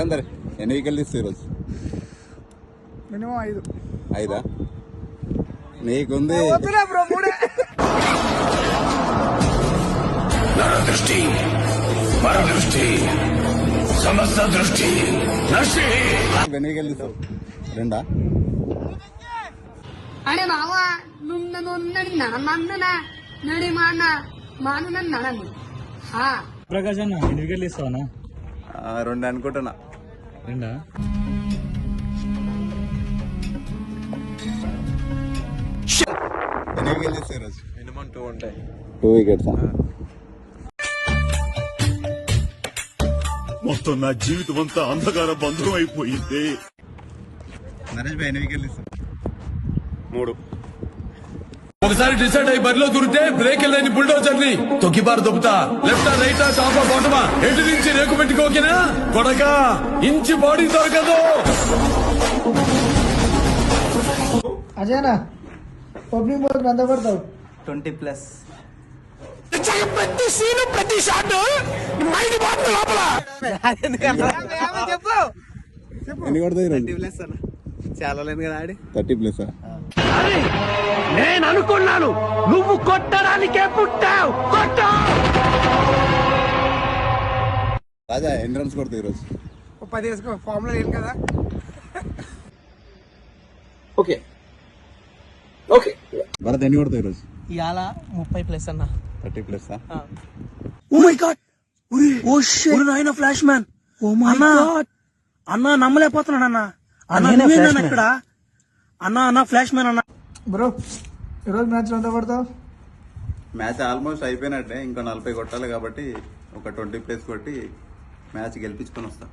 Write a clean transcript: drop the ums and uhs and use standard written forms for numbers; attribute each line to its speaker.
Speaker 1: సికందర్ ఎన్ని వికెట్లు తీస్తావు ఈరోజు?
Speaker 2: మినిమం 5.
Speaker 1: 5 నీకుంది.
Speaker 3: దృష్టి పరదృష్టి సమస్త దృష్టి నష్టి.
Speaker 1: ఎన్ని వికెట్లు తీస్తావు? 2
Speaker 4: అరే బావా నడి మాను నన్ను
Speaker 5: ప్రకాష్ అన్న ఎన్ని వికెట్లు ఇస్తావన్నా?
Speaker 1: 2 అనుకుంటున్నా.
Speaker 5: 2
Speaker 1: ఎన్ని వికెట్లు తీస్తావు ఈరోజు?
Speaker 6: మినిమం 2 ఉంటాయి.
Speaker 1: 2 వికెట్స్.
Speaker 3: మొత్తం నా జీవితం అంతా అంధకార బంధం అయిపోయింది.
Speaker 1: నరేష్ భాయ్ ఎన్ని వికెట్లు తీస్తావు?
Speaker 6: 3.
Speaker 3: ఒకసారి డిసైడ్ అయ్యి బరిలో దూరితే బ్రేక్ లేని బుల్డోజర్ ని తొక్కిబారు దొబ్బుతా. లెఫ్ట్ రైట్ టాప్ బాటమా ఎటు నుంచి రేకు పెట్టుకోకేనా కొడక ఇంచి బాడీ దొరకదు.
Speaker 2: అజయనా ఓపెనింగ్ బాల్ ఎంత పడతావు?
Speaker 7: 20+.
Speaker 3: ప్రతి సీను ప్రతి షాట్ మైండ్ బాబు లోపల.
Speaker 2: చెప్పు
Speaker 1: ఎన్ని కొడతావు ఈరోజు?
Speaker 7: 30+ అన్న. చాలా లేదు కదా ఆడి.
Speaker 1: 30+.
Speaker 3: నేను అనుకున్నాను నువ్వు కొట్టడానికే పుట్టావు. కొట్టు.
Speaker 1: రాజా ఎన్ని రన్స్ కొడతావు ఈరోజు?
Speaker 2: 10 వేసుకో. ఫామ్ లో లేదు కదా.
Speaker 3: ఓకే
Speaker 1: భరత్ ఎన్ని కొడతావు ఈరోజు?
Speaker 7: ఇవాళ 30+ అన్న.
Speaker 1: 30+.
Speaker 8: Oh my God, oh shit, నాయనా flash man. Oh my God అన్నా, నమ్మలేకపోతున్నాడు అన్న. అన్న ఇక్కడ అన్న ఫ్లాష్ మ్యాన్ అన్న.
Speaker 2: బ్రో ఈరోజు మ్యాచ్ ఎంత పడతావు?
Speaker 1: మ్యాచ్ ఆల్మోస్ట్ అయిపోయినట్టే. ఇంకో 40 కొట్టాలి కాబట్టి ఒక 20+ కొట్టి మ్యాచ్ గెలిపించుకొని వస్తా.